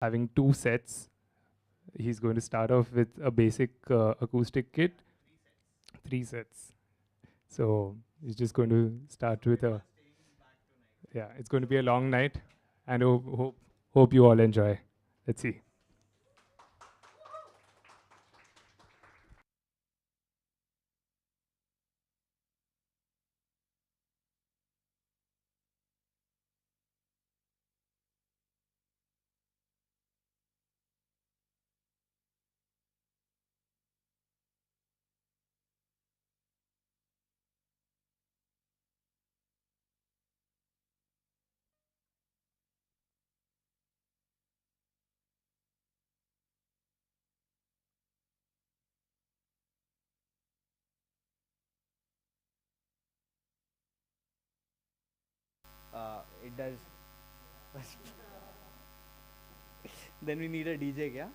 having two sets. He's going to start off with a basic acoustic kit, three sets. So he's just going to start with a, yeah, it's going to be a long night, and hope you all enjoy. Let's see. It does. Then we need a DJ, yeah?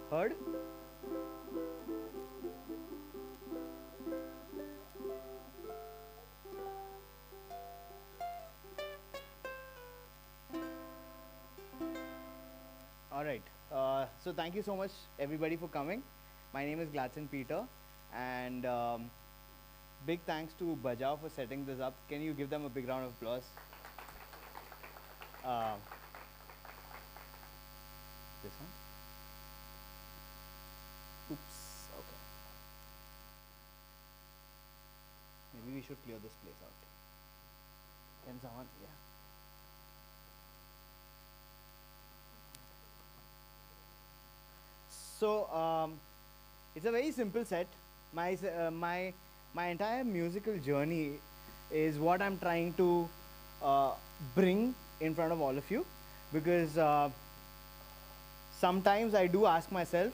Heard? All right. So thank you so much, everybody, for coming. My name is Gladson Peter, and big thanks to Bajaao for setting this up. Can you give them a big round of applause? Uh, this one? Oops. Okay. Maybe we should clear this place out. Can someone? Yeah. So it's a very simple set. My entire musical journey is what I'm trying to uh, bring in front of all of you, because sometimes I do ask myself,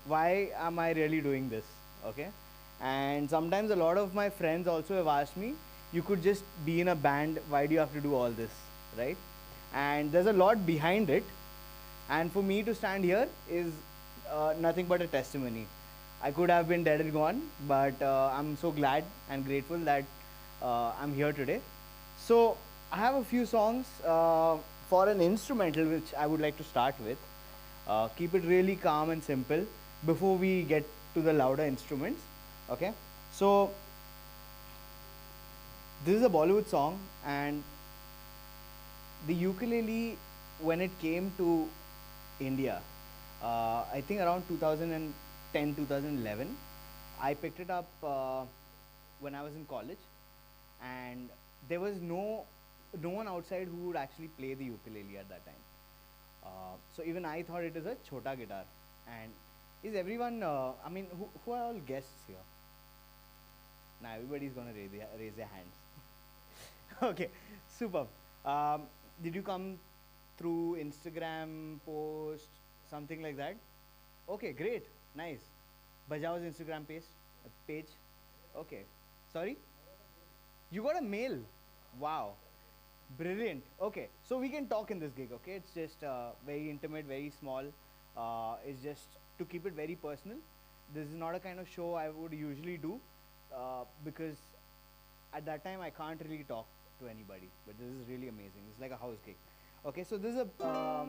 why am I really doing this? Okay, and sometimes a lot of my friends also have asked me, you could just be in a band. Why do you have to do all this, right? And there's a lot behind it, and for me to stand here is nothing but a testimony. I could have been dead and gone, but I'm so glad and grateful that I'm here today. So I have a few songs for an instrumental which I would like to start with. Keep it really calm and simple before we get to the louder instruments. Okay, so this is a Bollywood song, and the ukulele, when it came to India, I think around 2010, 2011, I picked it up when I was in college, and there was no one outside who would actually play the ukulele at that time. So even I thought it is a chota guitar. And is everyone? I mean, who are all guests here? Now everybody's gonna raise their hands. Okay, super. Did you come through Instagram post, something like that? Okay, great, nice. Bajao's Instagram page. Okay, sorry. You got a mail. Wow, brilliant. Okay, so we can talk in this gig. Okay, it's just very intimate, very small. It's just to keep it very personal. This is not a kind of show I would usually do, because at that time I can't really talk to anybody. But this is really amazing. It's like a house gig. Okay, so this is a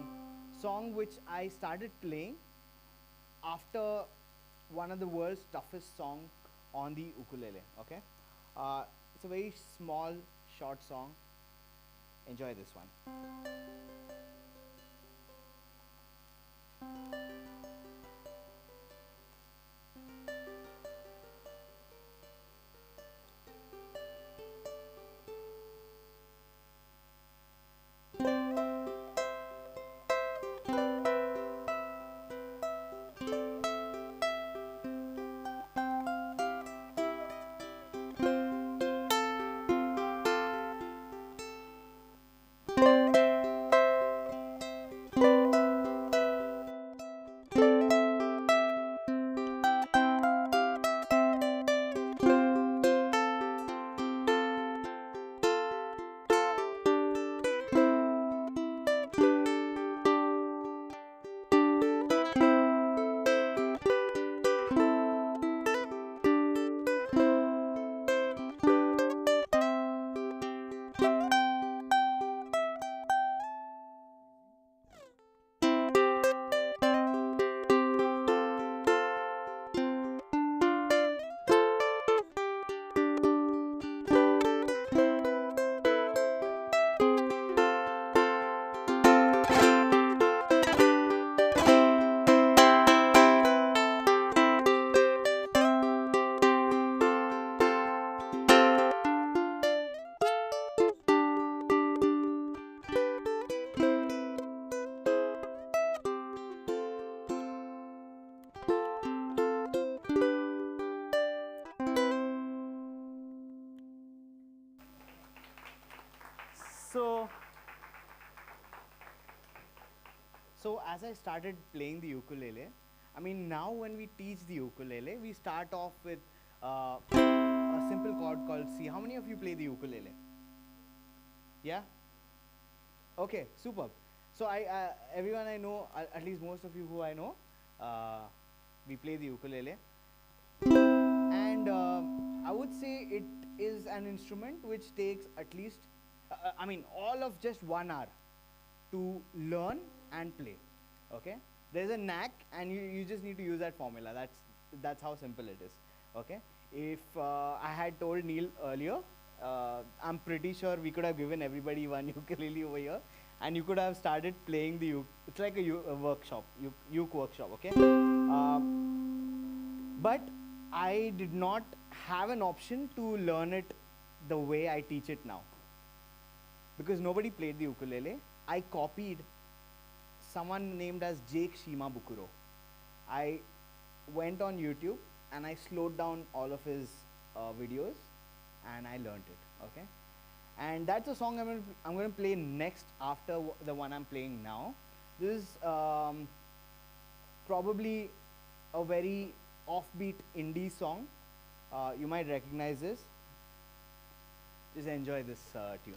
song which I started playing after one of the world's toughest song on the ukulele. Okay, it's a very small, short song. Enjoy this one. So, so as I started playing the ukulele, I mean now when we teach the ukulele, we start off with a simple chord called C. How many of you play the ukulele? Yeah? Okay, superb. So everyone I know, at least most of you who I know, we play the ukulele. And I would say it is an instrument which takes at least, I mean, all of just 1 hour to learn and play. Okay? There's a knack, and you just need to use that formula. That's how simple it is. Okay? If I had told Neil earlier, I'm pretty sure we could have given everybody one ukulele over here, and you could have started playing the uke. It's like a workshop, uke workshop. Okay? But I did not have an option to learn it the way I teach it now, because nobody played the ukulele. I copied someone named as Jake Shimabukuro. I went on YouTube and I slowed down all of his videos and I learned it. Okay, and that's a song I'm going to play next after the one I'm playing now. This is probably a very offbeat indie song. You might recognize this. Just enjoy this tune.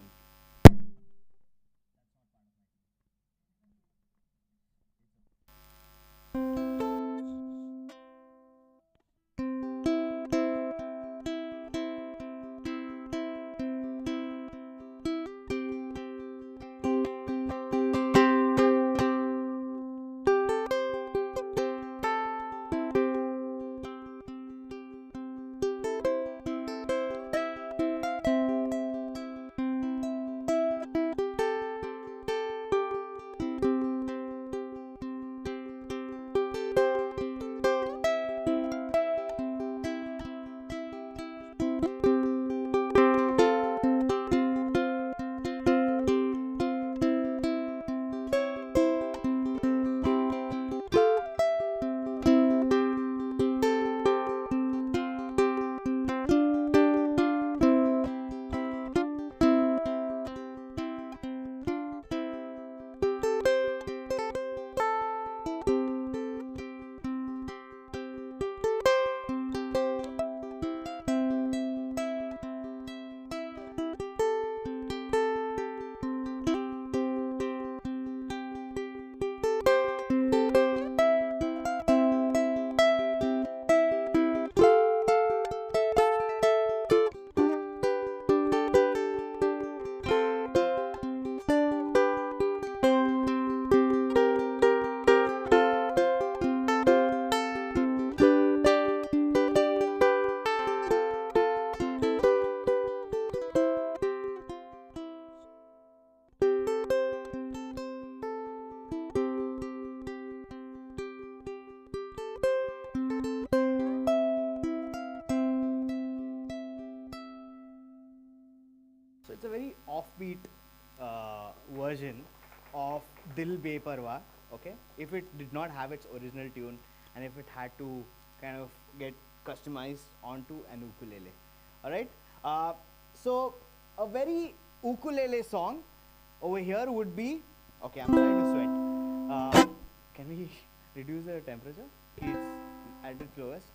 So it's a very offbeat version of Dil Beparwa. Okay, if it did not have its original tune, and if it had to kind of get customized onto an ukulele. All right. So a very ukulele song over here would be. Okay, I'm trying to sweat. Can we reduce the temperature? It's at its lowest.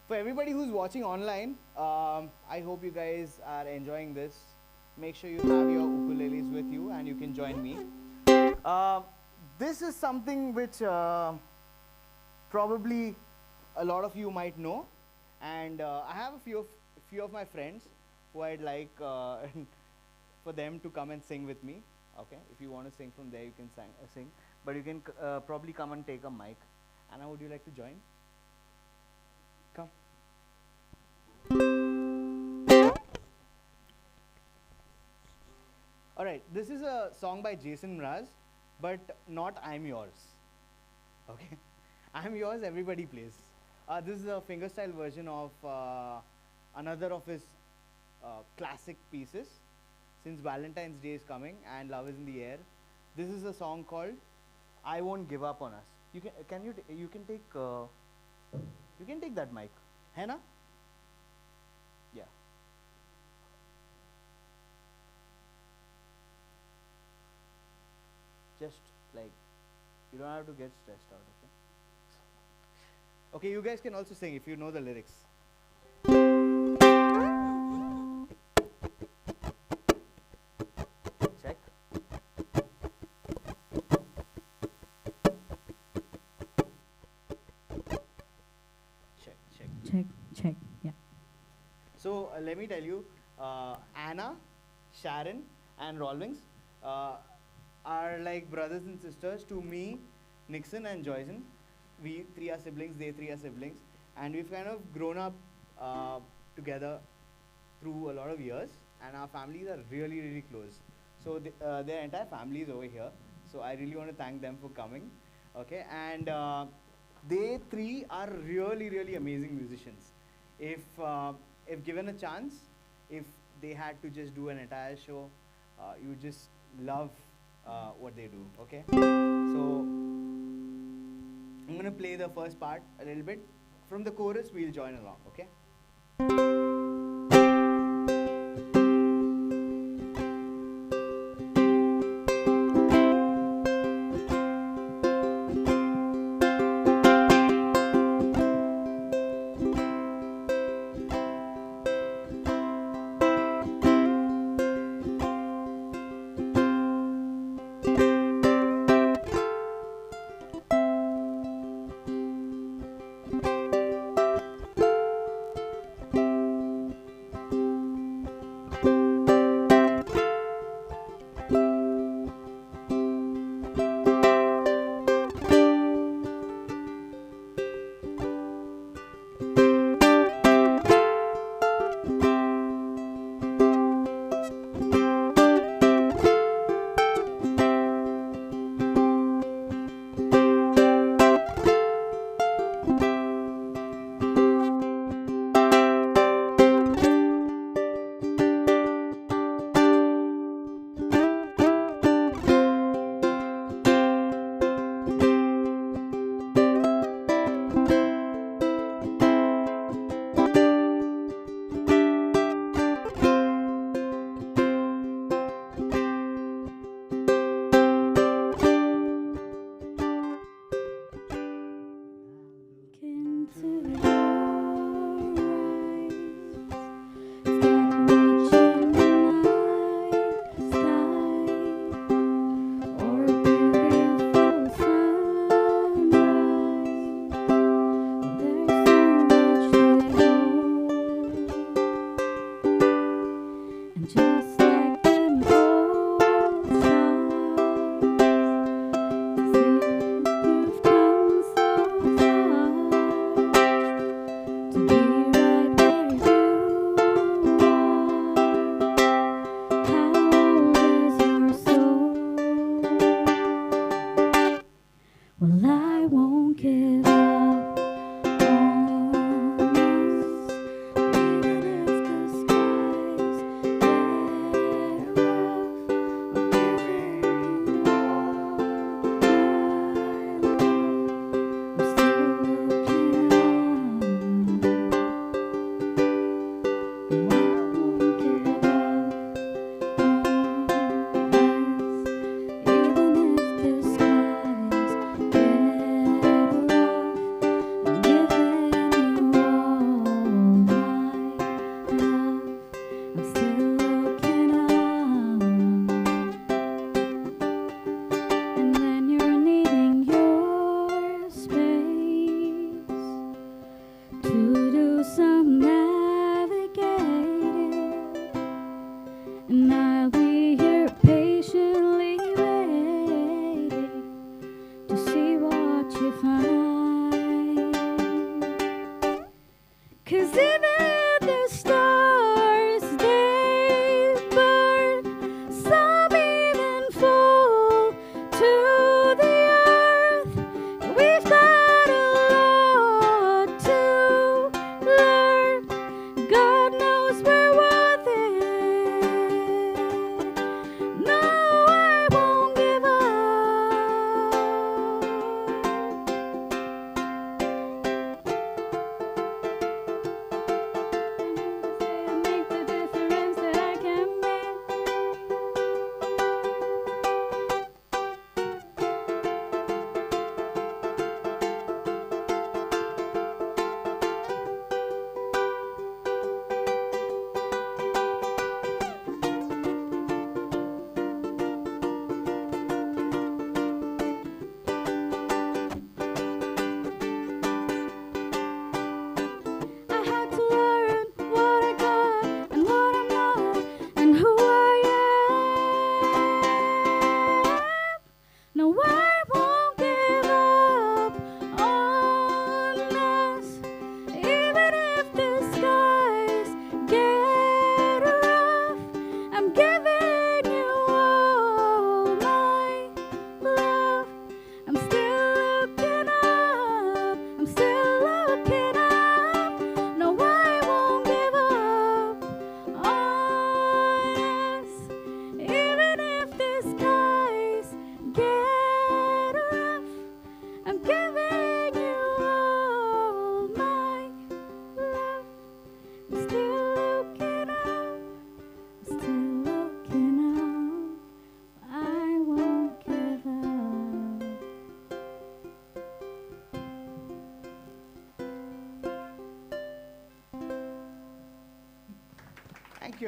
For everybody who's watching online, I hope you guys are enjoying this. Make sure you have your ukuleles with you and you can join me. This is something which probably a lot of you might know, and I have a few of my friends who I'd like for them to come and sing with me. Okay, if you want to sing from there, you can sing, but you can probably come and take a mic. Anna, would you like to join? Come. Alright, this is a song by Jason Mraz, but not I'm Yours. Okay? I'm Yours, everybody plays. This is a fingerstyle version of another of his classic pieces. Since Valentine's Day is coming and love is in the air, this is a song called I Won't Give Up on Us. You can take that mic. Hai na? Yeah. Just like, you don't have to get stressed out, okay? Okay, you guys can also sing if you know the lyrics. Check. Check, check. Check, check, yeah. So let me tell you, Anna, Sharon, and Rawlings are like brothers and sisters to me, Nixon and Joyson. We three are siblings, they three are siblings, and we've kind of grown up together through a lot of years, and our families are really, really close. So their entire family is over here. So I really want to thank them for coming. Okay, and they three are really, really amazing musicians. If given a chance, if they had to just do an entire show, you would just love what they do. Okay, so I'm gonna play the first part a little bit. From the chorus, we'll join along. Okay.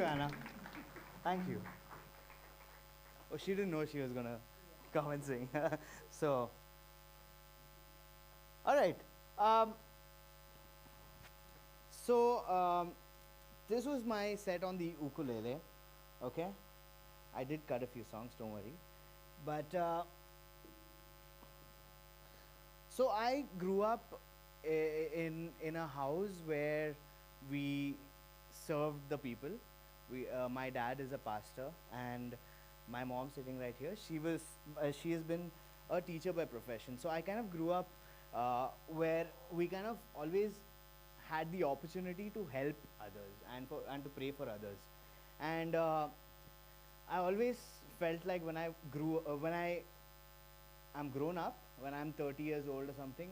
Anna. Thank you. Oh, she didn't know she was gonna come and sing. So, all right. Um, so, this was my set on the ukulele. Okay, I did cut a few songs. Don't worry. But so I grew up in a house where we served the people. My dad is a pastor, and my mom sitting right here. She has been a teacher by profession. So I kind of grew up where we kind of always had the opportunity to help others and to pray for others, and I always felt like when I'm grown up, when I'm 30 years old or something,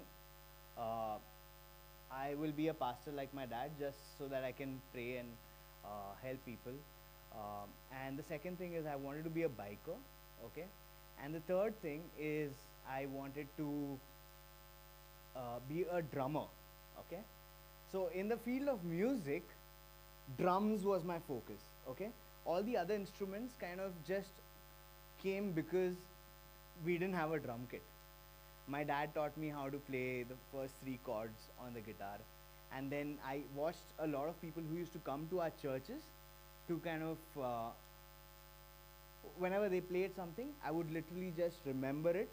uh, I will be a pastor like my dad, just so that I can pray and help people. And the second thing is I wanted to be a biker, okay. And the third thing is I wanted to be a drummer, okay. So in the field of music, drums was my focus, okay. All the other instruments kind of just came because we didn't have a drum kit. My dad taught me how to play the first three chords on the guitar, and then I watched a lot of people who used to come to our churches to kind of whenever they played something, I would literally just remember it,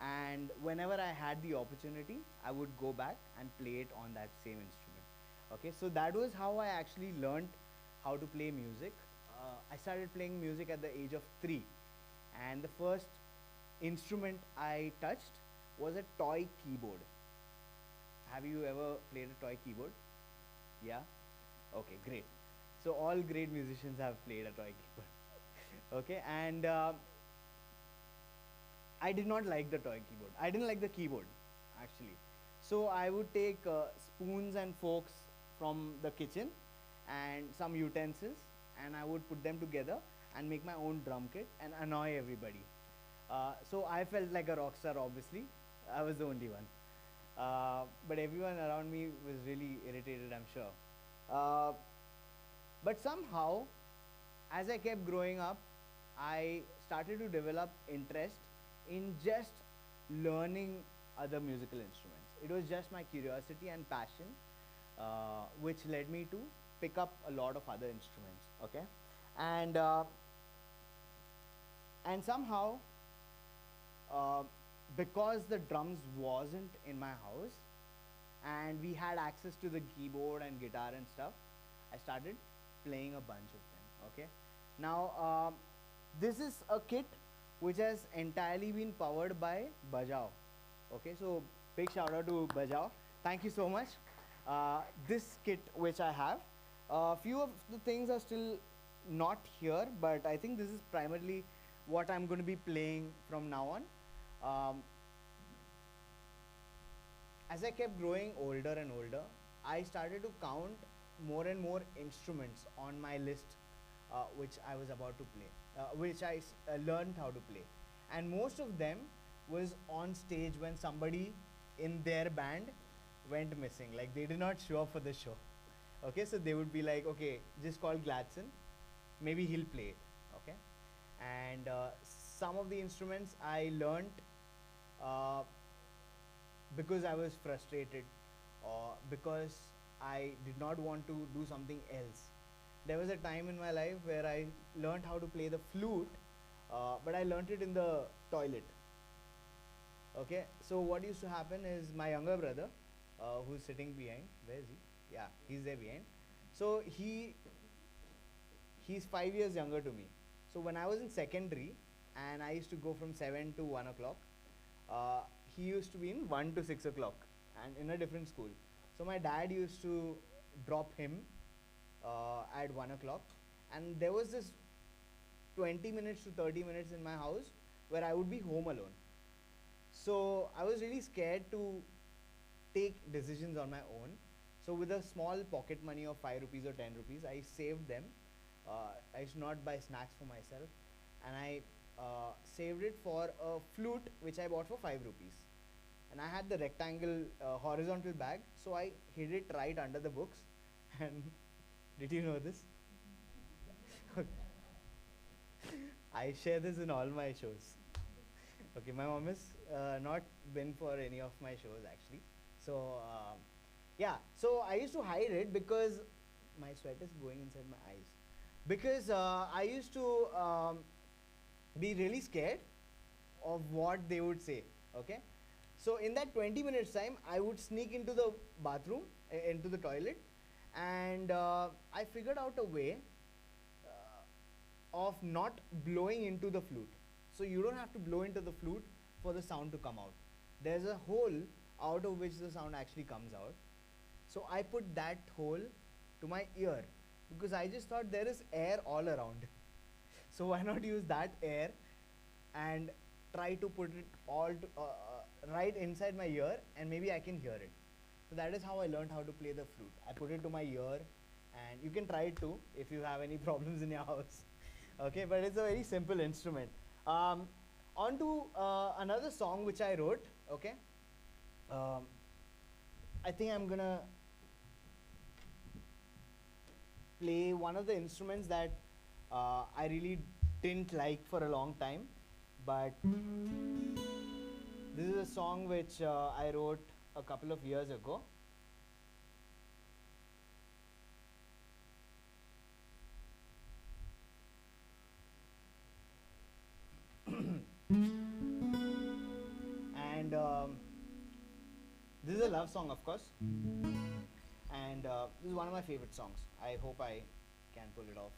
and whenever I had the opportunity, I would go back and play it on that same instrument. Okay, so that was how I actually learned how to play music. I started playing music at the age of 3, and the first instrument I touched was a toy keyboard. Have you ever played a toy keyboard? Yeah? Okay, great. So all great musicians have played a toy keyboard. Okay, and I did not like the toy keyboard. I didn't like the keyboard, actually. So I would take spoons and forks from the kitchen and some utensils, and I would put them together and make my own drum kit and annoy everybody. So I felt like a rock star, obviously. I was the only one. But everyone around me was really irritated, I'm sure. But somehow, as I kept growing up, I started to develop interest in just learning other musical instruments. It was just my curiosity and passion, which led me to pick up a lot of other instruments. Okay, and and somehow, uh, because the drums wasn't in my house, and we had access to the keyboard and guitar and stuff, I started playing a bunch of them. Okay, now this is a kit which has entirely been powered by Bajaao. Okay, so big shout out to Bajaao. Thank you so much. This kit which I have, a few of the things are still not here, but I think this is primarily what I'm going to be playing from now on. As I kept growing older and older, I started to count more and more instruments on my list, which I was about to play, which I learned how to play. And most of them was on stage when somebody in their band went missing. Like they did not show up for the show. Okay, so they would be like, okay, just call Gladson, maybe he'll play it. Okay, and some of the instruments I learned uh, because I was frustrated or because I did not want to do something else. There was a time in my life where I learned how to play the flute, but I learned it in the toilet. Okay, so what used to happen is my younger brother, who's sitting behind, where is he? Yeah, he's there behind. So he's 5 years younger to me. So when I was in secondary and I used to go from 7 to 1 o'clock, uh, he used to be in 1 to 6 o'clock and in a different school. So my dad used to drop him at 1 o'clock, and there was this 20 minutes to 30 minutes in my house where I would be home alone. So I was really scared to take decisions on my own. So with a small pocket money of 5 rupees or 10 rupees, I saved them. I used to not buy snacks for myself, and I saved it for a flute which I bought for 5 rupees. And I had the rectangle horizontal bag, so I hid it right under the books. And did you know this? I share this in all my shows. Okay, my mom has not been for any of my shows actually. So yeah, so I used to hide it because my sweat is going inside my eyes. Because I used to be really scared of what they would say. Okay, so in that 20 minutes time, I would sneak into the bathroom, into the toilet, and I figured out a way of not blowing into the flute. So you don't have to blow into the flute for the sound to come out. There's a hole out of which the sound actually comes out. So I put that hole to my ear because I just thought there is air all around. So why not use that air and try to put it all right inside my ear, and maybe I can hear it. So that is how I learned how to play the flute. I put it to my ear, and you can try it too if you have any problems in your house. Okay, but it's a very simple instrument. On to another song which I wrote. Okay, um, I think I'm gonna play one of the instruments that I really didn't like for a long time, but this is a song which I wrote a couple of years ago. And this is a love song, of course, and this is one of my favorite songs. I hope I can pull it off.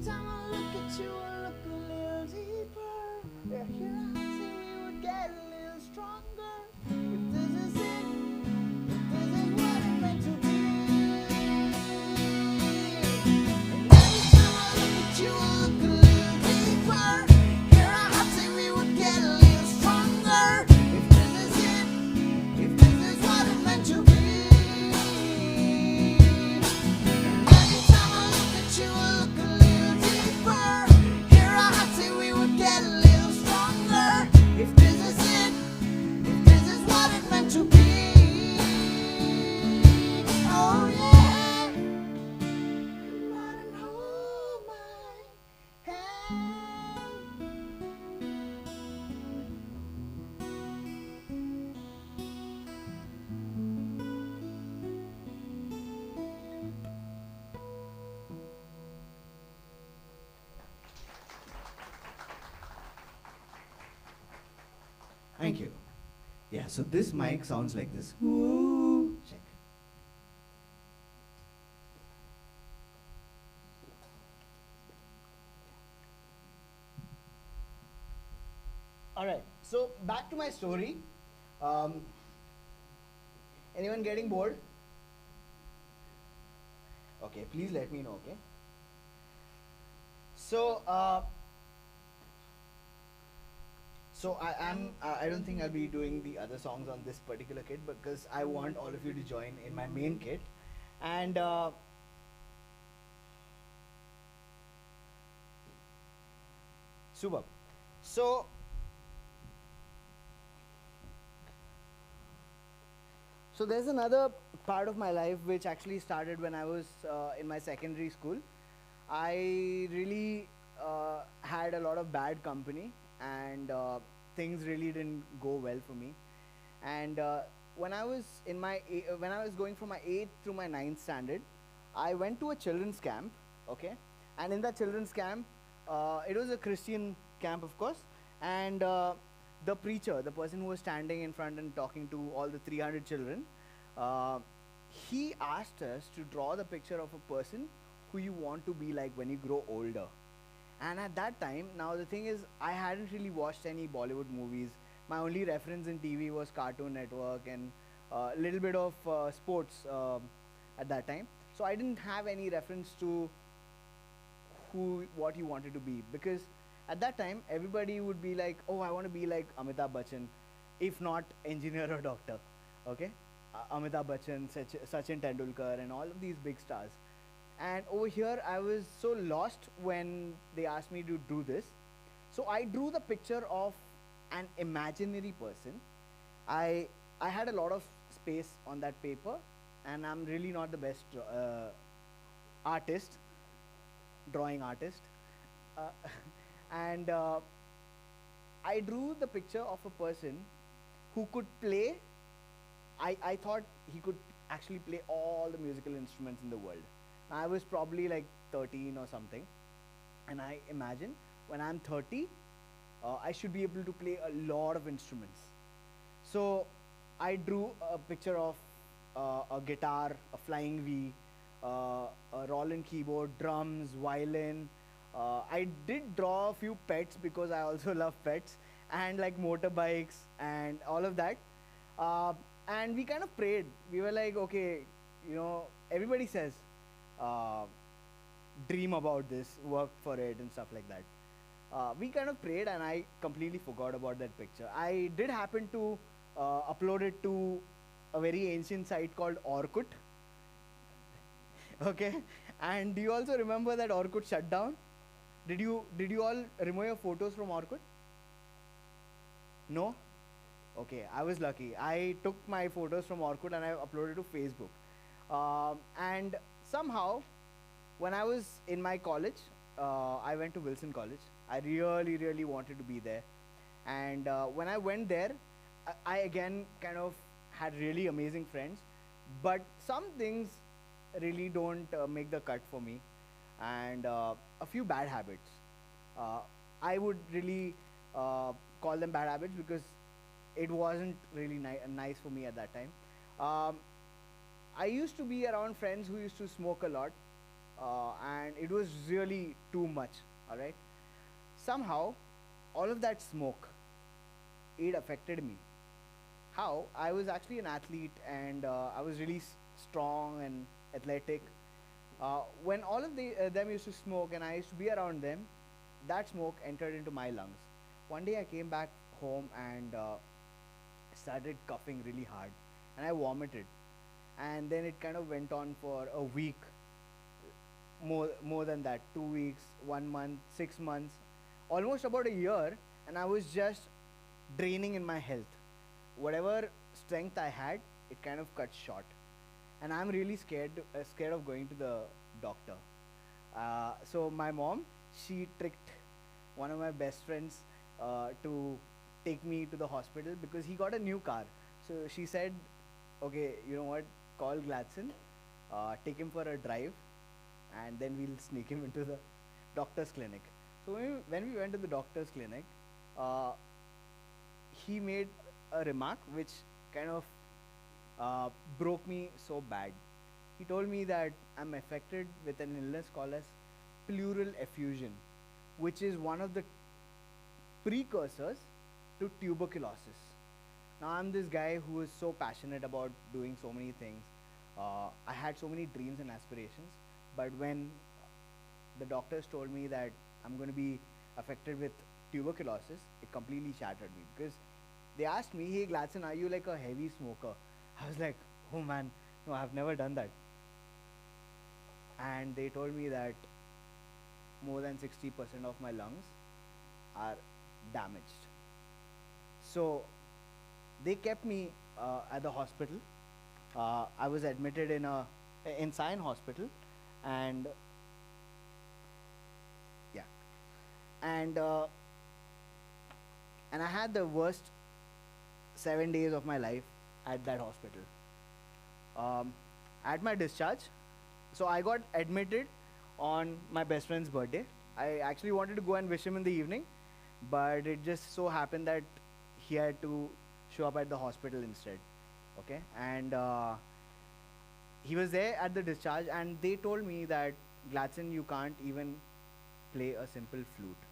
time I look at you, I look a little deeper. Yeah, here I say we would get a little stronger. If this is it, if this is what it meant to be. And every time I look at you, I look a little deeper. Here I say we would get a little stronger. If this is it, if this is what it meant to be. And every time I look at you, I look a little deeper. Here I say we would get a little stronger. If this is it, if this is what it meant to be. Oh yeah. Come on and hold my hand. Thank you. Yeah, so this mic sounds like this. Ooh. Check. All right. So back to my story. Um, anyone getting bored? Okay, please let me know. Okay. So, I am. I don't think I'll be doing the other songs on this particular kit because I want all of you to join in my main kit, and superb. So. So there's another part of my life which actually started when I was in my secondary school. I really had a lot of bad company, and things really didn't go well for me. And when I was when I was going from my 8th through my 9th standard, I went to a children's camp, okay? And in that children's camp, it was a Christian camp, of course, and the preacher, the person who was standing in front and talking to all the 300 children, uh, he asked us to draw the picture of a person who you want to be like when you grow older. And at that time, now the thing is, I hadn't really watched any Bollywood movies. My only reference in TV was Cartoon Network and a little bit of sports at that time. So I didn't have any reference to what you wanted to be, because at that time everybody would be like, oh, I want to be like Amitabh Bachchan, if not engineer or doctor. Okay, Amitabh Bachchan, Sachin Tendulkar, and all of these big stars. And over here, I was so lost when they asked me to do this. So I drew the picture of an imaginary person. I had a lot of space on that paper, and I'm really not the best artist, drawing artist. Uh, and I drew the picture of a person who could play. I thought he could actually play all the musical instruments in the world. I was probably like 13 or something, and I imagine when I'm 30, I should be able to play a lot of instruments. So I drew a picture of a guitar, a flying V, a Roland keyboard, drums, violin. I did draw a few pets because I also love pets, and like motorbikes and all of that. And we kind of prayed. We were like, okay, everybody says, dream about this, work for it, and stuff like that. We kind of prayed, and I completely forgot about that picture. I did happen to upload it to a very ancient site called Orkut. Okay, and do you also remember that Orkut shut down? Did you all remove your photos from Orkut? No? Okay, I was lucky. I took my photos from Orkut and I uploaded to Facebook. And somehow, when I was in my college, I went to Wilson College. I really, really wanted to be there. And when I went there, I again kind of had really amazing friends. But some things really don't make the cut for me. And a few bad habits. I would really call them bad habits because it wasn't really nice for me at that time. I used to be around friends who used to smoke a lot, and it was really too much. All right. Somehow, all of that smoke, it affected me. How? I was actually an athlete, and I was really strong and athletic. When all of them used to smoke and I used to be around them, that smoke entered into my lungs. One day I came back home and started coughing really hard, and I vomited. And then it kind of went on for a week, more than that, 2 weeks, 1 month, 6 months, almost about a year, and I was just draining in my health. Whatever strength I had, it kind of cut short, and I'm really scared of going to the doctor. So my mom, she tricked one of my best friends to take me to the hospital because he got a new car. So she said, "Okay, you know what? Call Gladson, take him for a drive, and then we'll sneak him into the doctor's clinic." So when we went to the doctor's clinic, uh, he made a remark which kind of broke me so bad. He told me that I'm affected with an illness called as pleural effusion, which is one of the precursors to tuberculosis. Now, I'm this guy who is so passionate about doing so many things. I had so many dreams and aspirations, but when the doctors told me that I'm going to be affected with tuberculosis, it completely shattered me because they asked me, "Hey, Gladson, are you like a heavy smoker?" I was like, "Oh man, no, I've never done that." And they told me that more than 60% of my lungs are damaged. So they kept me at the hospital. I was admitted in a insane hospital, and yeah, and and I had the worst 7 days of my life at that hospital. At my discharge, so I got admitted on my best friend's birthday. I actually wanted to go and wish him in the evening, but it just so happened that he had to show up at the hospital instead. Okay, and he was there at the discharge, and they told me that, "Gladson, you can't even play a simple flute."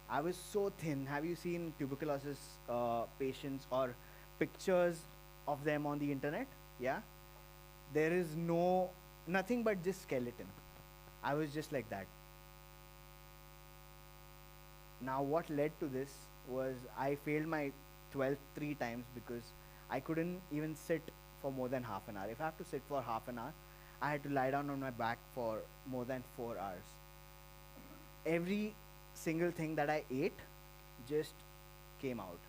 I was so thin. Have you seen tuberculosis patients or pictures of them on the internet? Yeah, there is nothing but just skeleton. I was just like that. Now, what led to this was I failed my 12th 3 times because I couldn't even sit for more than half an hour. If I have to sit for half an hour, I had to lie down on my back for more than 4 hours. Every single thing that I ate just came out.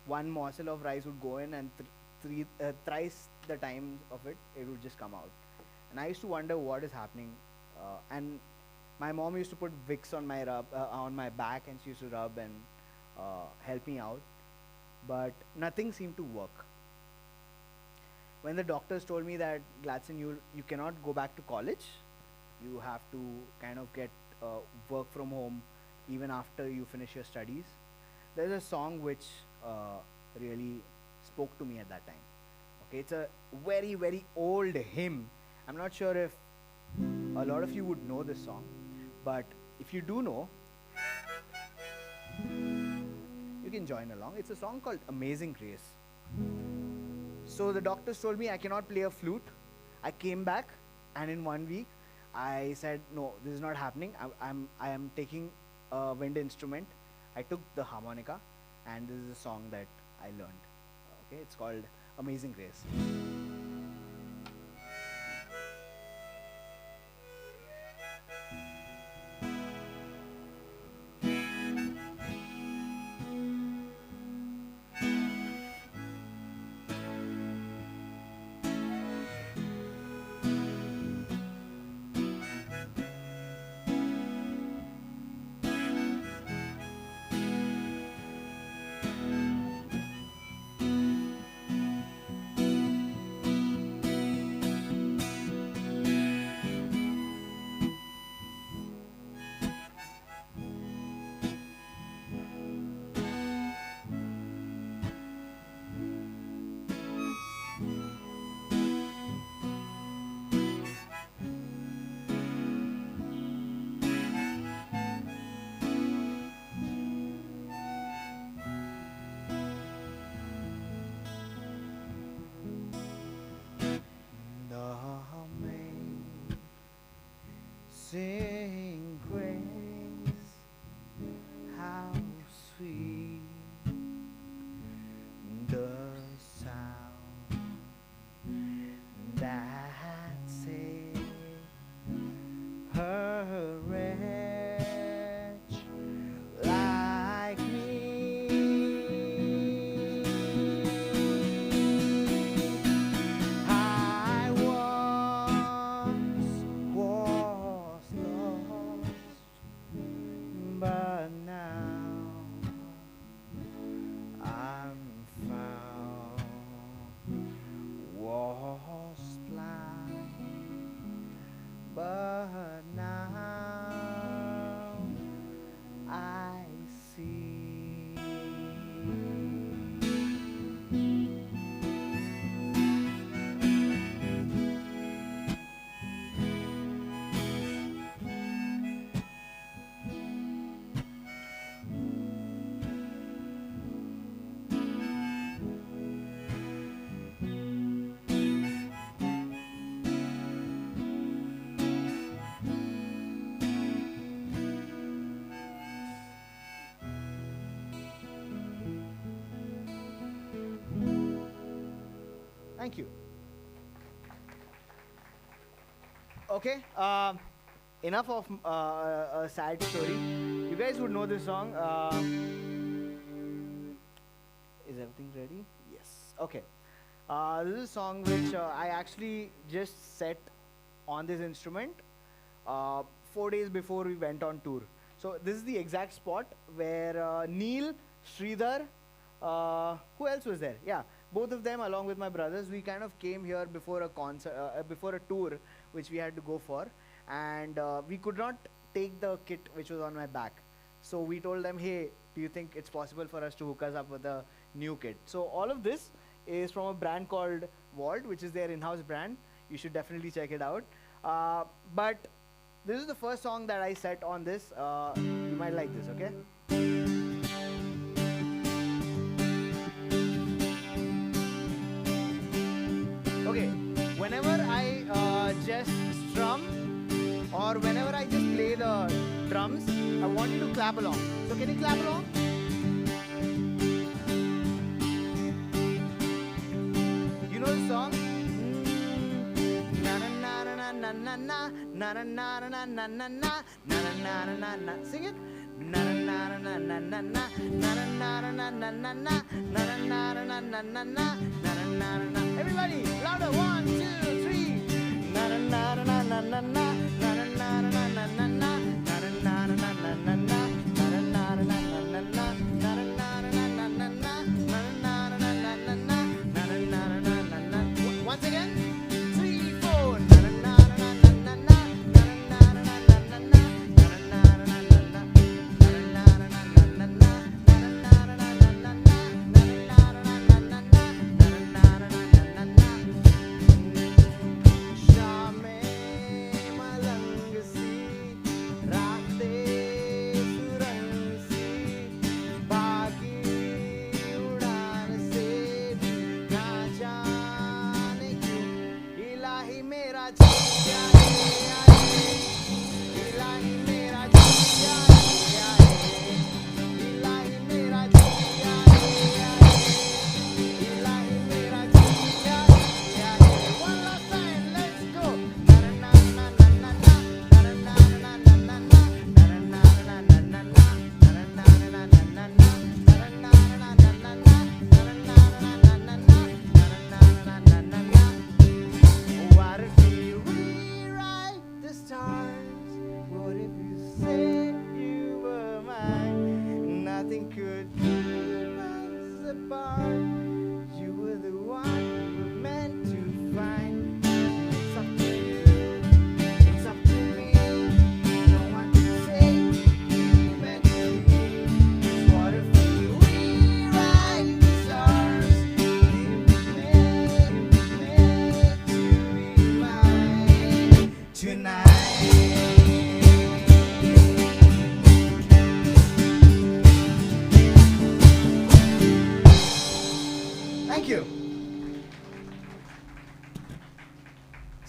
One morsel of rice would go in, and thrice the time of it, it would just come out. And I used to wonder what is happening. And my mom used to put Vicks on my back, and she used to rub and help me out, but nothing seemed to work. When the doctors told me that, "Gladson, you cannot go back to college, you have to kind of get work from home even after you finish your studies," there's a song which really spoke to me at that time. Okay, it's a very, very old hymn. I'm not sure if a lot of you would know this song, but if you do know, you can join along. It's a song called Amazing Grace. So the doctors told me I cannot play a flute. I came back, and in 1 week, I said, "No, this is not happening. I am taking a wind instrument." I took the harmonica, and this is a song that I learned. Okay, it's called Amazing Grace. Sing grace, how sweet the sound that saved her wretch like me. I once was lost, but now I'm found. Was blind, but now I see. Thank you. Okay, enough of a sad story. You guys would know this song. Is everything ready? Yes. Okay. This is a song which I actually just set on this instrument 4 days before we went on tour. So this is the exact spot where Neil, Sridhar, who else was there? Yeah, both of them along with my brothers. We kind of came here before a concert, before a tour, which we had to go for, and we could not take the kit which was on my back. So we told them, hey, do you think it's possible for us to hook us up with a new kit? So all of this is from a brand called Vault, which is their in-house brand. You should definitely check it out. But this is the first song that I set on this. You might like this, okay? Okay, whenever I just strum or whenever I just play the drums, I want you to clap along. So can you clap along? You know the song? Na na na na na na na na na na na na na na na na na. Sing it. Na na na na na na na na na na na na na na na na na na na na. Everybody, louder! 1, 2, 3. Na na na na na na na na na na na na na na. Once again, 3, 4. What if we rewrite the stars? Would it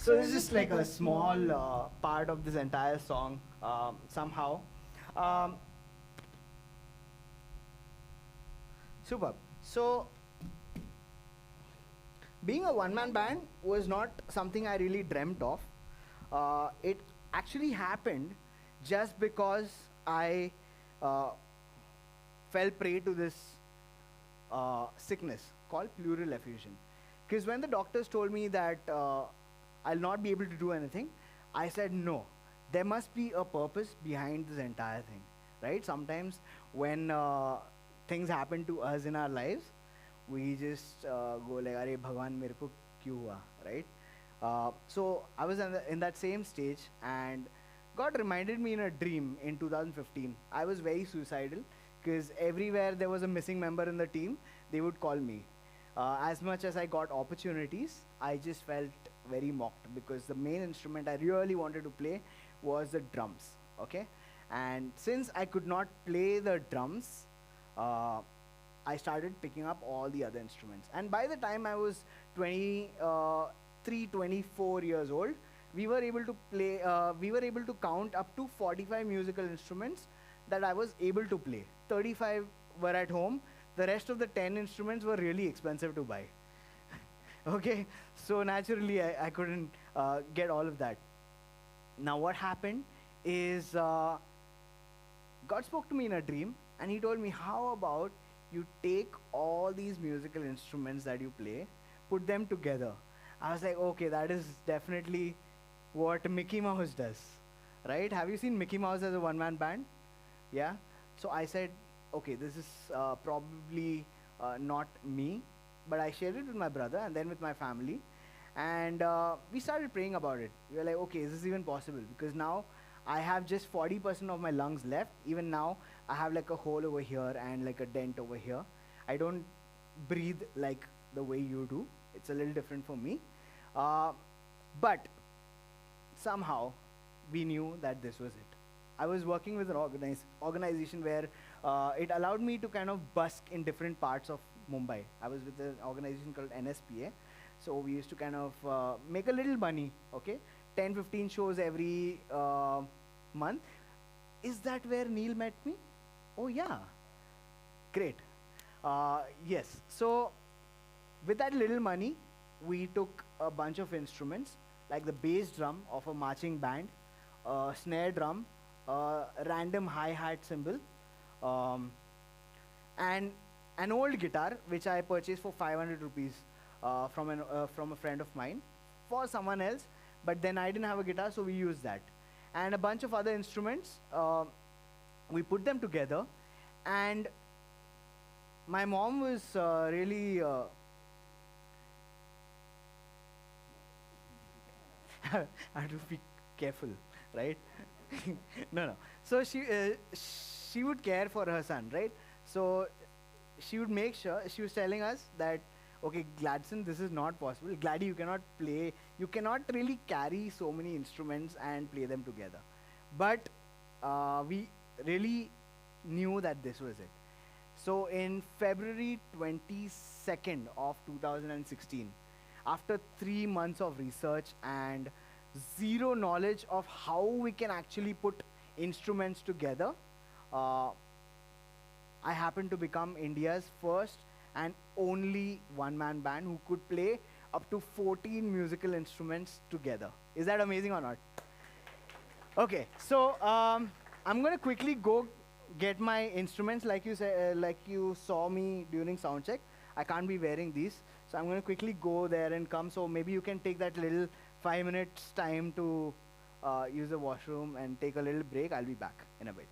So this is just like a small part of this entire song somehow. Um, Superb. So being a one-man band was not something I really dreamt of. It actually happened just because I uh, fell prey to this sickness called pleural effusion. Because when the doctors told me that I'll not be able to do anything, I said no. There must be a purpose behind this entire thing, right? Sometimes when things happen to us in our lives, we just go like, "Arey Bhagwan, mere ko kyun hua?" Right? So I was in that same stage, and God reminded me in a dream in 2015. I was very suicidal because everywhere there was a missing member in the team, they would call me. As much as I got opportunities, I just felt very mocked because the main instrument I really wanted to play was the drums. Okay, and since I could not play the drums, uh, I started picking up all the other instruments. And by the time I was 23, 24 years old, we were able to count up to 45 musical instruments that I was able to play. 35 were at home. The rest of the 10 instruments were really expensive to buy. Okay, so naturally I couldn't get all of that. Now what happened is God spoke to me in a dream, and he told me, how about you take all these musical instruments that you play, put them together. I was like, okay, that is definitely what Mickey Mouse does, right? Have you seen Mickey Mouse as a one-man band? Yeah. So I said, okay, this is probably not me, but I shared it with my brother and then with my family, and we started praying about it. We were like, okay, is this even possible? Because now I have just 40% of my lungs left. Even now, I have like a hole over here and like a dent over here. I don't breathe like the way you do. It's a little different for me. Uh, but somehow, we knew that this was it. I was working with an organization where it allowed me to kind of busk in different parts of Mumbai. I was with an organization called NSPA. So we used to kind of make a little money, okay? 10, 15 shows every month. Is that where Neil met me? Oh, yeah. Great. Yes. So with that little money, we took a bunch of instruments, like the bass drum of a marching band, a snare drum, a random hi-hat cymbal, um, and an old guitar which I purchased for 500 rupees from a friend of mine for someone else. But then I didn't have a guitar, so we used that, and a bunch of other instruments. We put them together, and my mom was really. I have to be careful, right? No, no. So she would care for her son, right? So she would make sure, she was telling us that, okay, Gladson, this is not possible. Gladdy, you cannot play, you cannot really carry so many instruments and play them together. But we really knew that this was it. So in February 22nd of 2016, after 3 months of research and zero knowledge of how we can actually put instruments together, uh, I happened to become India's first and only one-man band who could play up to 14 musical instruments together. Is that amazing or not? Okay, so I'm gonna quickly go get my instruments, like you saw me during sound check. I can't be wearing these, so I'm gonna quickly go there and come. So maybe you can take that little 5 minutes time to use the washroom and take a little break. I'll be back in a bit.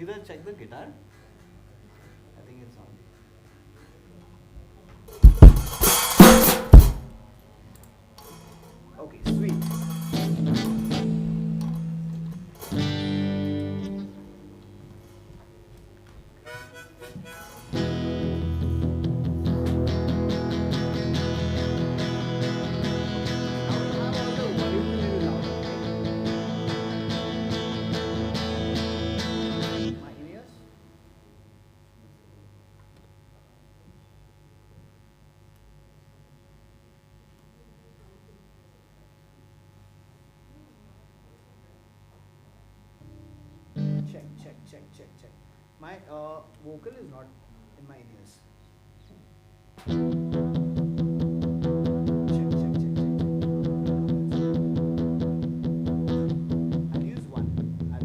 Sridhar, check the guitar. I think it's on. Okay, sweet. Check, check, check, check, check. My vocal is not in my ears. Check, check, check, check. I'll use one.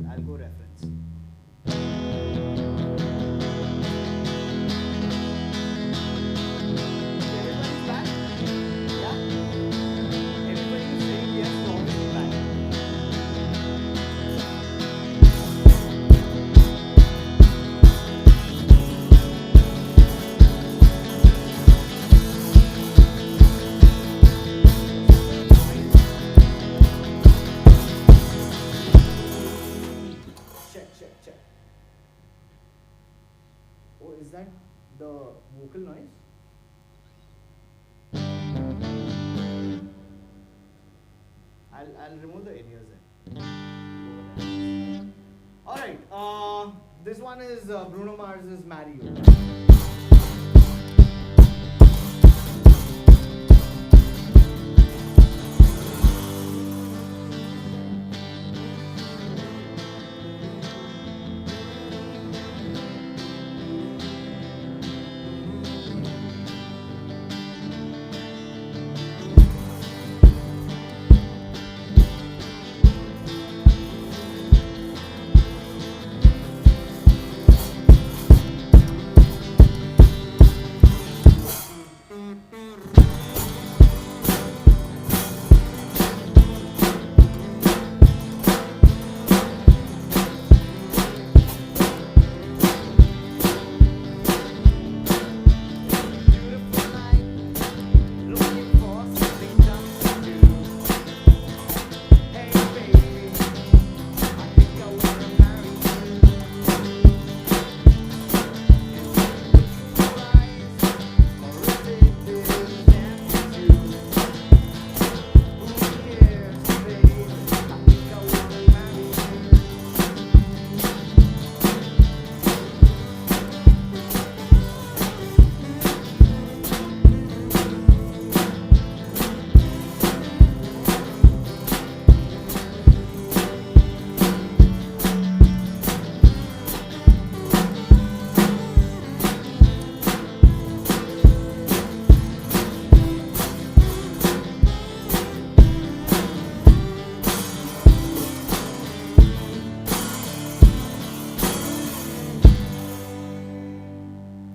I'll go reference. Everybody's back? Yeah? Everybody is saying yes, Tom is back. Check, check, check. Oh, is that the vocal noise? I'll remove the in-ears then. Alright, this one is Bruno Mars's Marry You.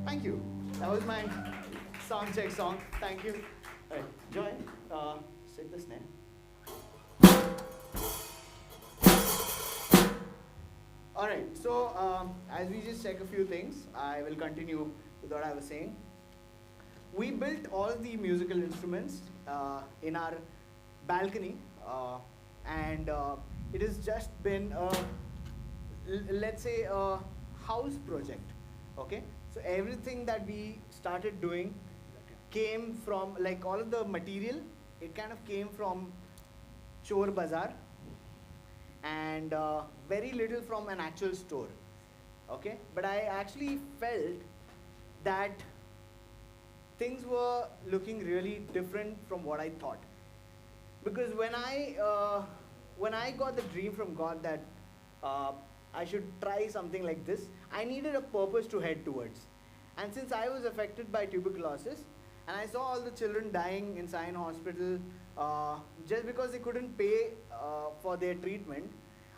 Thank you. That was my sound check song. Thank you. Alright, Joy, sit the snare. Alright, so as we just check a few things, I will continue with what I was saying. We built all the musical instruments in our balcony, and it has just been let's say a house project. Okay, so everything that we started doing came from, like, all of the material, it kind of came from Chor Bazaar, and very little from an actual store. Okay, but I actually felt that things were looking really different from what I thought, because when I got the dream from God that I should try something like this, I needed a purpose to head towards. And since I was affected by tuberculosis, and I saw all the children dying in Sion Hospital just because they couldn't pay for their treatment,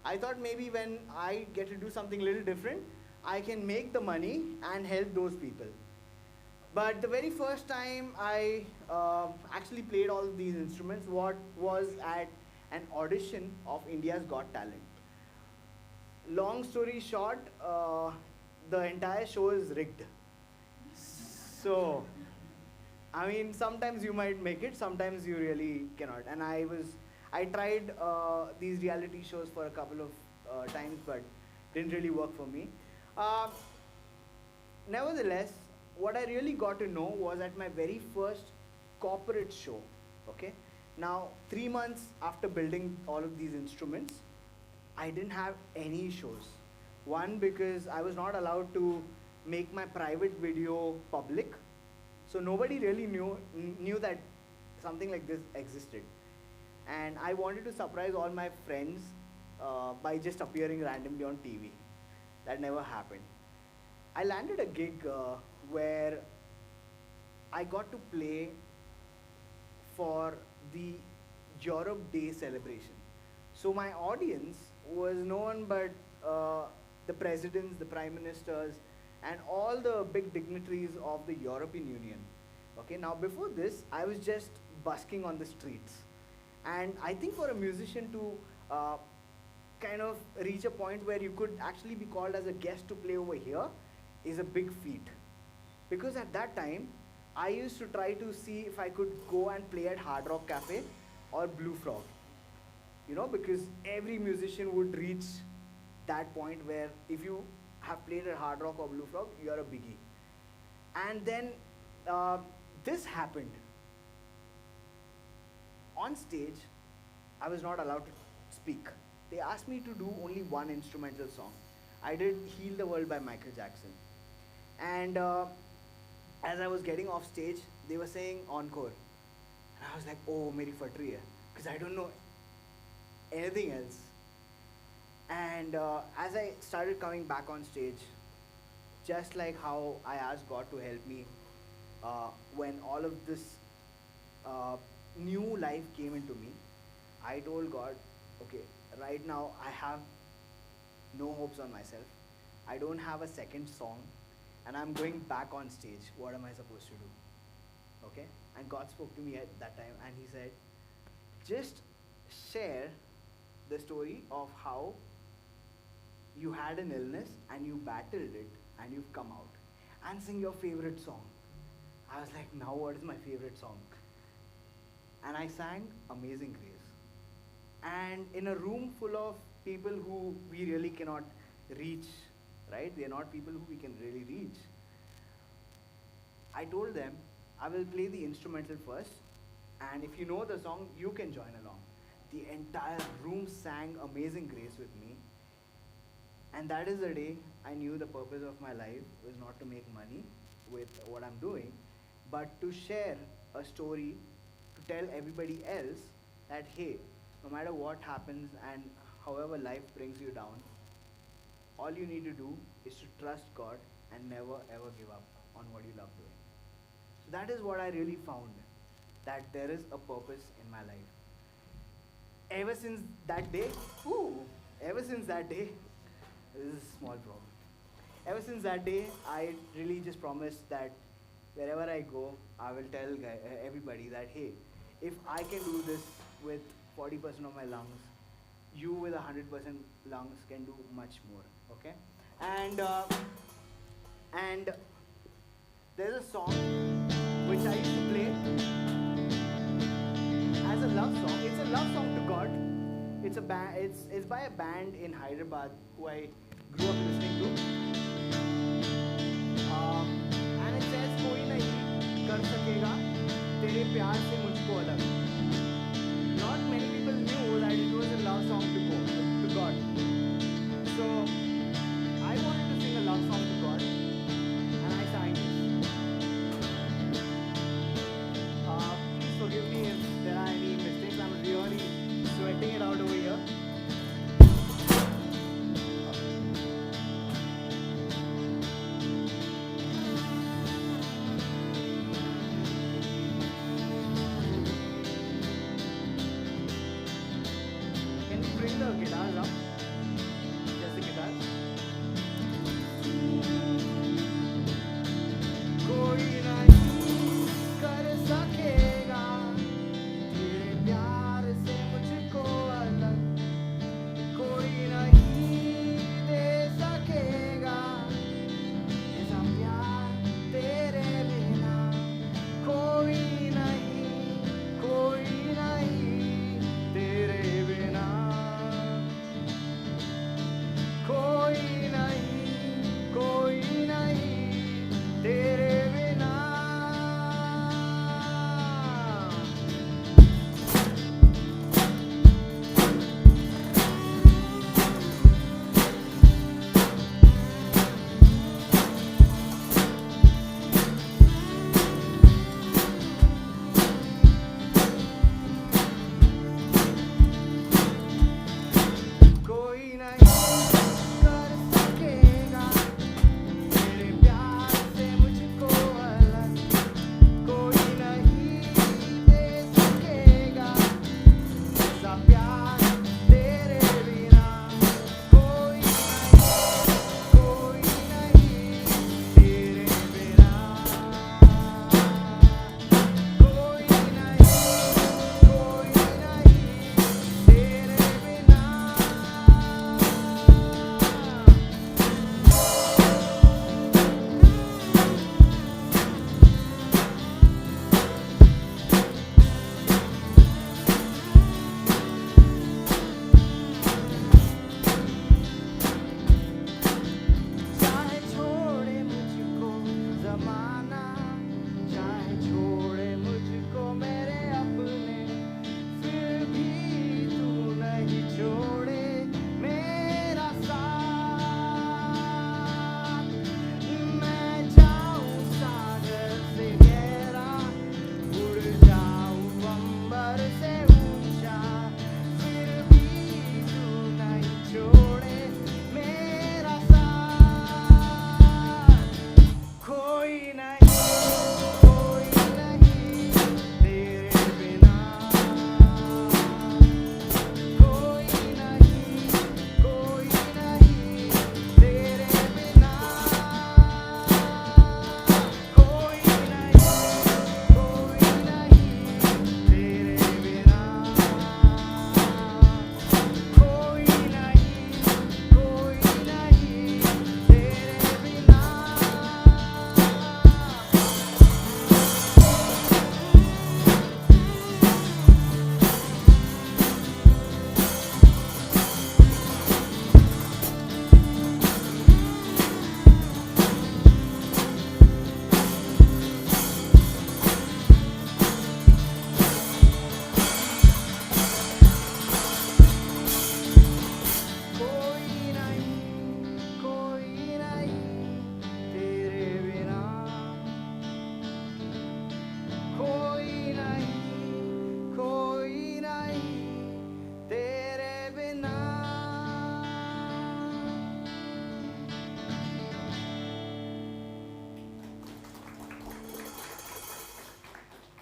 I thought maybe when I get to do something a little different, I can make the money and help those people. But the very first time I actually played all of these instruments was at an audition of India's Got Talent. long story short, the entire show is rigged. So, I mean, sometimes you might make it, sometimes you really cannot. And I tried these reality shows for a couple of times, but didn't really work for me. Uh, Nevertheless, what I really got to know was at my very first corporate show. Okay, now 3 months after building all of these instruments, I didn't have any shows. One, because I was not allowed to make my private video public, so nobody really knew that something like this existed. And I wanted to surprise all my friends by just appearing randomly on TV. That never happened. I landed a gig where I got to play for the Europe Day celebration. So my audience was no one but the presidents, the prime ministers, and all the big dignitaries of the European Union. Okay, now before this, I was just busking on the streets. And I think for a musician to kind of reach a point where you could actually be called as a guest to play over here is a big feat. Because at that time, I used to try to see if I could go and play at Hard Rock Cafe or Blue Frog. You know, because every musician would reach that point where if you have played at Hard Rock or Blue Frog, you're a biggie. And then uh, this happened. On stage, I was not allowed to speak. They asked me to do only one instrumental song. I did Heal the World by Michael Jackson. And as I was getting off stage, they were saying encore. And I was like, oh, meri fatri hai. Because I don't know anything else. And as I started coming back on stage, just like how I asked God to help me when all of this uh, new life came into me, I told God, okay, right now I have no hopes on myself. I don't have a second song, and I'm going back on stage. What am I supposed to do? Okay? And God spoke to me at that time, and He said, just share the story of how you had an illness and you battled it and you've come out, and sing your favorite song. I was like, now what is my favorite song? And I sang Amazing Grace. And in a room full of people who we really cannot reach, right? They're not people who we can really reach. I told them, I will play the instrumental first, and if you know the song, you can join along. The entire room sang Amazing Grace with me. And that is the day I knew the purpose of my life was not to make money with what I'm doing, but to share a story, to tell everybody else that, hey, no matter what happens and however life brings you down, all you need to do is to trust God and never ever give up on what you love doing. So that is what I really found, that there is a purpose in my life. Ever since that day, ever since that day, this is a small problem. Ever since that day, I really just promised that wherever I go, I will tell everybody that, hey, if I can do this with 40% of my lungs, you with 100% lungs can do much more. Okay? And there's a song which I used to play as a love song. It's a love song to God. It's by a band in Hyderabad who I grew up listening to. And it says, "कोई नहीं कर सकेगा तेरे प्यार से मुझको अलग." Not many people knew that it was a love song to God. So I wanted to sing a love song to God, and I sang this. Please forgive me if there are any mistakes. I'm really sweating it out over here.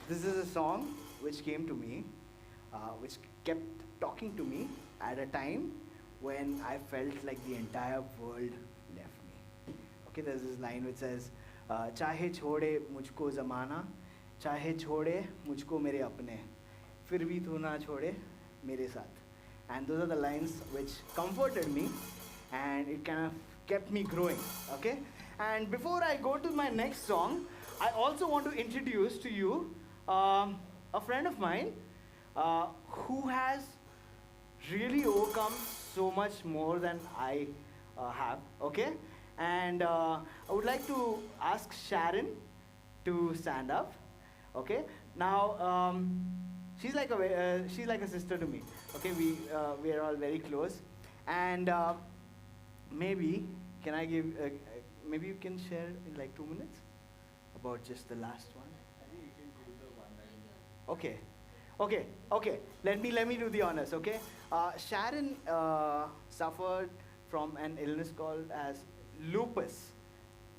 This is a song which came to me, which kept talking to me at a time when I felt like the entire world left me. Okay, there's this line which says, "चाहे छोड़े मुझको ज़माना, चाहे छोड़े मुझको मेरे अपने, फिर भी तू ना छोड़े मेरे साथ." And those are the lines which comforted me, and it kind of kept me growing. Okay, and before I go to my next song, I also want to introduce to you a friend of mine who has really overcome so much more than I have. Okay, and I would like to ask Sharon to stand up. Okay, now she's like a sister to me. Okay, we are all very close, and maybe can I give maybe you can share in like 2 minutes about just the last one. Okay, okay. Let me do the honors. Okay, Sharon suffered from an illness called as lupus,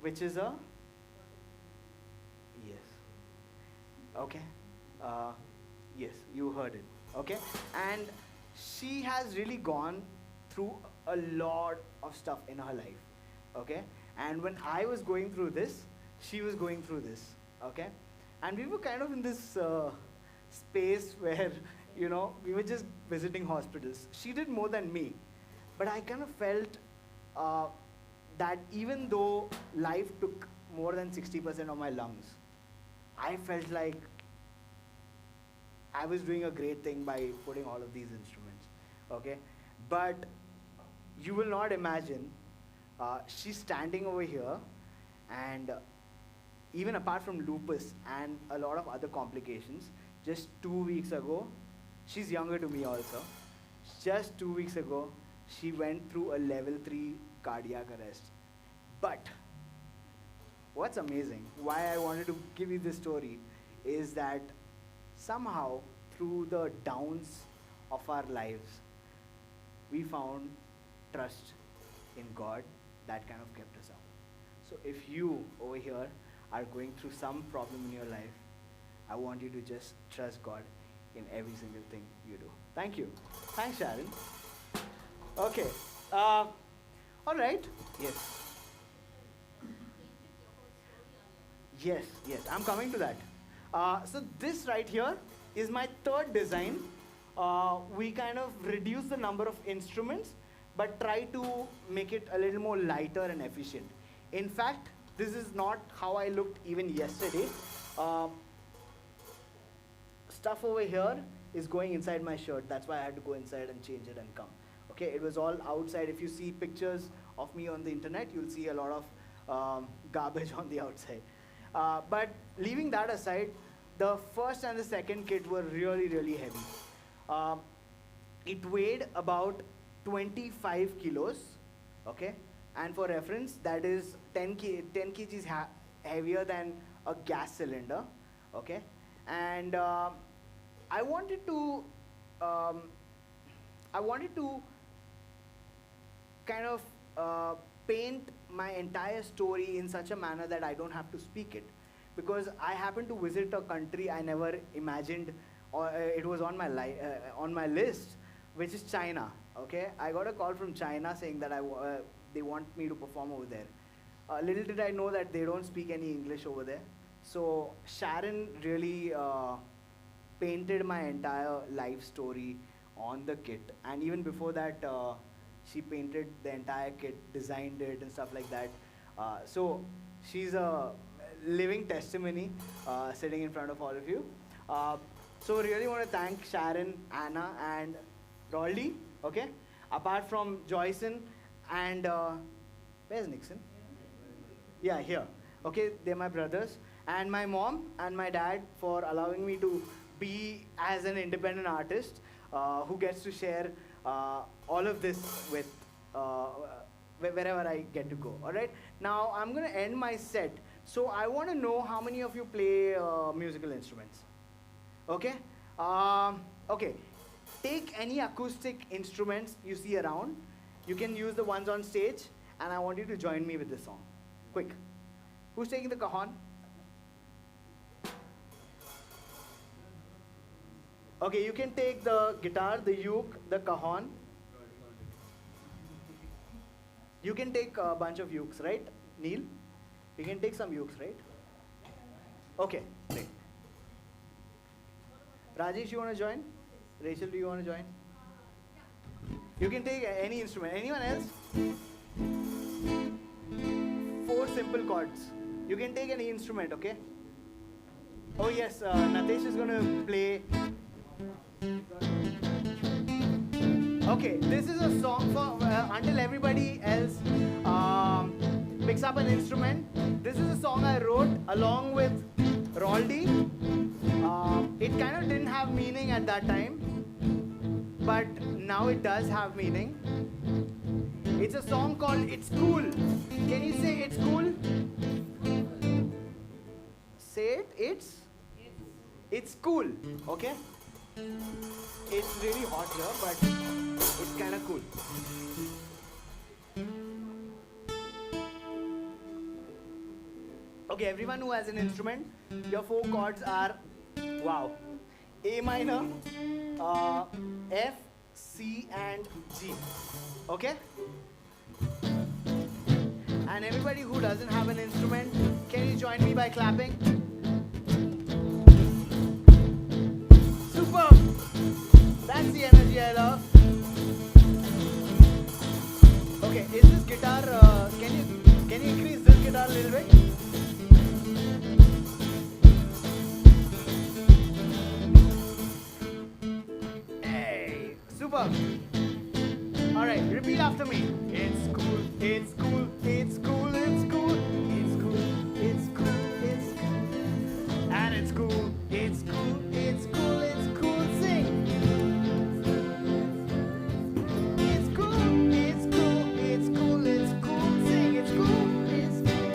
which is a yes. Okay, yes, you heard it. Okay, and she has really gone through a lot of stuff in her life. Okay, and when I was going through this, she was going through this. Okay, and we were kind of in this space where we were just visiting hospitals. She did more than me, but I kind of felt uh, that even though life took more than 60% of my lungs, I felt like I was doing a great thing by putting all of these instruments. Okay, but you will not imagine, she's standing over here, and even apart from lupus and a lot of other complications, just 2 weeks ago, she's younger to me also, just 2 weeks ago, she went through a level 3 cardiac arrest. But what's amazing, why I wanted to give you this story, is that somehow through the downs of our lives, we found trust in God that kind of kept us up. So if you over here are going through some problem in your life, I want you to just trust God in every single thing you do. Thank you. Thanks, Sharon. Okay. All right. Yes. Yes. I'm coming to that. So this right here is my third design. We kind of reduce the number of instruments, but try to make it a little more lighter and efficient. In fact, this is not how I looked even yesterday. Stuff over here is going inside my shirt. That's why I had to go inside and change it and come. Okay, it was all outside. If you see pictures of me on the internet, you'll see a lot of garbage on the outside. But leaving that aside, the first and the second kit were really, really heavy. It weighed about 25 kilos, okay? And for reference, that is 10 kgs heavier than a gas cylinder, okay? And I wanted to kind of paint my entire story in such a manner that I don't have to speak it, because I happened to visit a country I never imagined, or it was on my list, which is China. Okay, I got a call from China saying that they want me to perform over there. Little did I know that they don't speak any English over there. So Sharon really painted my entire life story on the kit, and even before that, she painted the entire kit, designed it, and stuff like that. So she's a living testimony sitting in front of all of you. So really want to thank Sharon, Anna, and Roldy. Okay, apart from Joyson and where's Nixon? Yeah, here. Okay, they're my brothers, and my mom and my dad for allowing me to be as an independent artist who gets to share all of this with wherever I get to go. All right. Now I'm gonna end my set. So I want to know how many of you play musical instruments. Okay. Okay. Take any acoustic instruments you see around. You can use the ones on stage, and I want you to join me with this song. Quick. Who's taking the cajon? Okay, you can take the guitar, the uke, the cajon. You can take a bunch of ukes, right, Neil? You can take some ukes, right? Okay, great. Rajesh, you want to join? Rachel, do you want to join? You can take any instrument. Anyone else? Four simple chords. You can take any instrument, okay? Oh yes, Natesh is going to play. Okay, this is a song for until everybody else picks up an instrument. This is a song I wrote along with Roldy. It kind of didn't have meaning at that time, but now it does have meaning. It's a song called It's Cool. Can you say It's Cool? Say it. It's cool. Okay? It's really hot here, but it's kind of cool. Okay, everyone who has an instrument, your four chords are, wow, A minor, F, C, and G. Okay? And everybody who doesn't have an instrument, can you join me by clapping? Superb! That's the energy I love. Okay, is this guitar, can you increase this guitar a little bit? Hey, superb. Alright, repeat after me. It's cool, it's cool, it's cool, it's cool, it's cool, it's cool, it's cool. And it's cool, it's cool, it's cool, it's cool. Sing. It's cool, it's cool, it's cool, it's cool. Sing, it's cool, it's cool.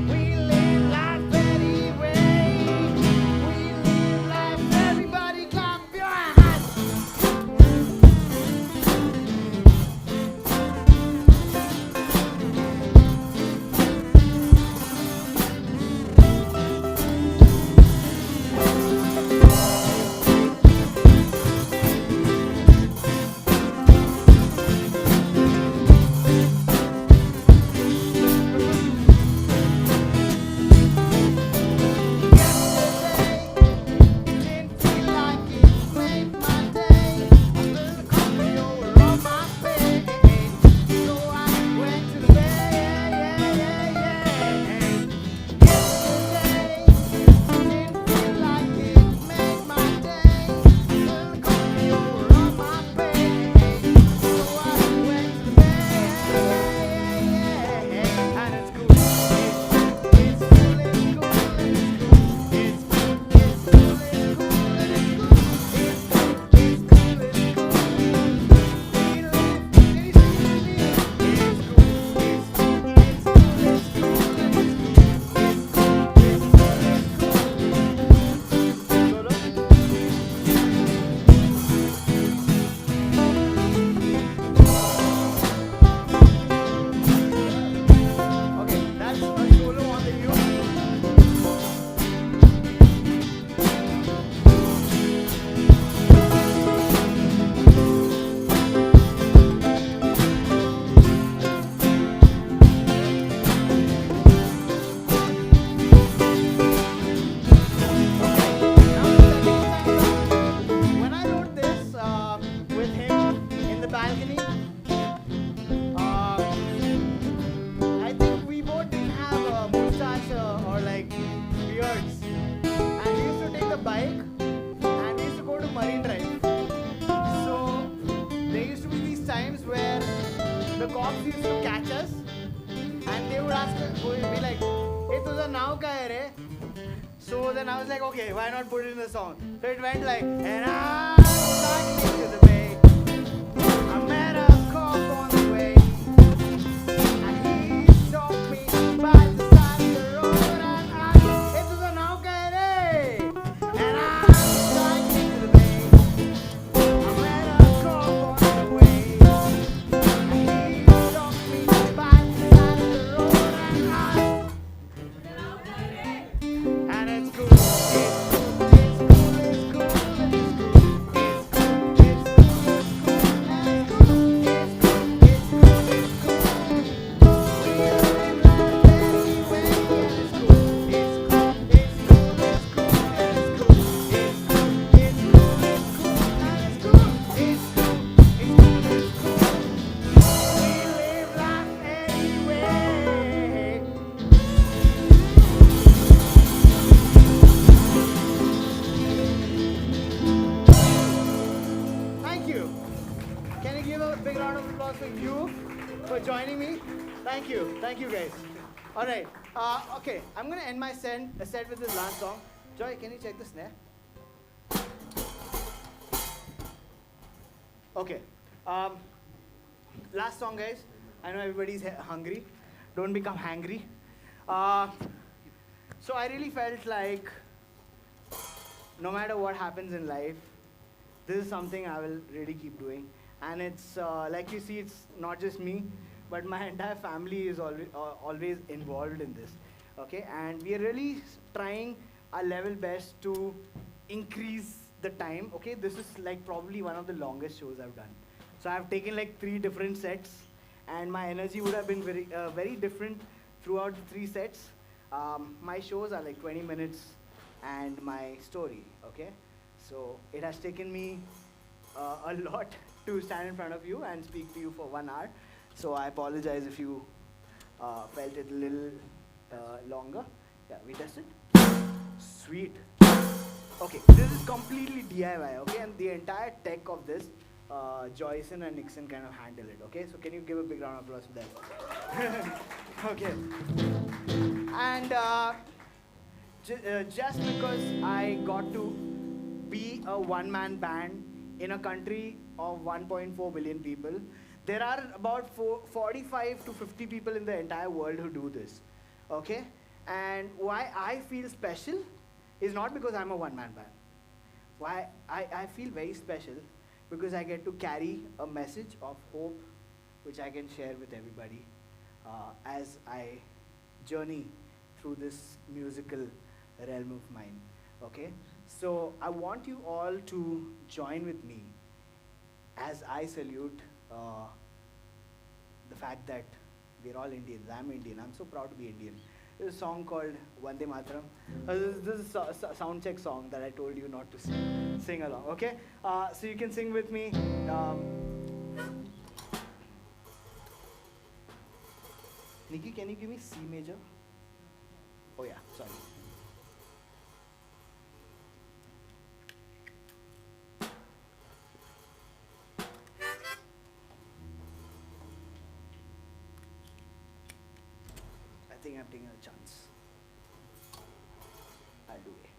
We live life anyway. We live life, everybody clap your hands. the cops used to catch us and they would ask us, would be like, hey, tuja now kya hai re? So then I was like, okay, why not put it in the song? So it went like, and I was walking to the bay. I met a cop on the way. And he stopped me by the side of the road and asked, hey, tuja now kya hai re? And I was walking to the bay. I met a cop on the way. And he stopped me by the side of the road and asked, and it's cool, it's cool, it's applause for you for joining me. Thank you. Thank you, guys. All right. Okay, I'm going to end my set with this last song. Joy, can you check the snare? Okay. Last song, guys. I know everybody's hungry. Don't become hangry. So I really felt like no matter what happens in life, this is something I will really keep doing. And it's, like you see, it's not just me, but my entire family is always involved in this. Okay, and we are really trying our level best to increase the time. Okay, this is like probably one of the longest shows I've done. So I've taken like 3 different sets, and my energy would have been very different throughout the 3 sets. My shows are like 20 minutes and my story, okay? So it has taken me a lot to stand in front of you and speak to you for 1 hour. So I apologize if you felt it a little longer. Yeah, we tested. Sweet. Okay, this is completely DIY, okay? And the entire tech of this, Joyson and Nixon kind of handle it, okay? So can you give a big round of applause for that? Okay. And just because I got to be a one-man band in a country of 1.4 billion people, there are about 45 to 50 people in the entire world who do this, okay? And why I feel special is not because I'm a one-man band. Why I feel very special because I get to carry a message of hope which I can share with everybody as I journey through this musical realm of mine, okay? So I want you all to join with me as I salute the fact that we're all Indians. I'm Indian. I'm so proud to be Indian. There's a song called Vande Mataram. This is a sound check song that I told you not to sing along, okay? So you can sing with me. Nikki, can you give me C major? Oh yeah, sorry. I think I'm taking a chance. I'll do it.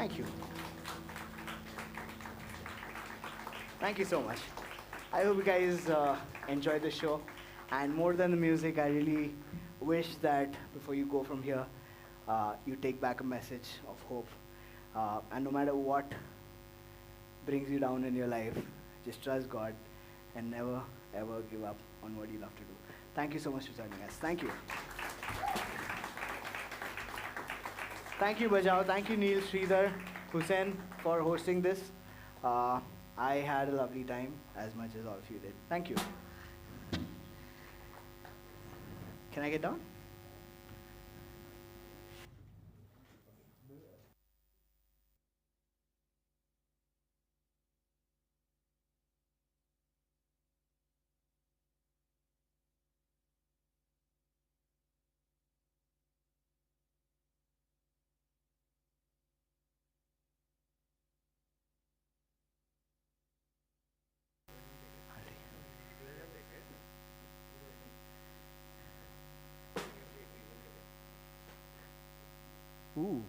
Thank you. Thank you so much. I hope you guys enjoy the show. And more than the music, I really wish that before you go from here, you take back a message of hope. And no matter what brings you down in your life, just trust God and never ever give up on what you love to do. Thank you so much for joining us. Thank you. Thank you, Bajaao. Thank you, Neil, Sridhar, Hussein, for hosting this. Uh, I had a lovely time, as much as all of you did. Thank you. Can I get down? Ooh.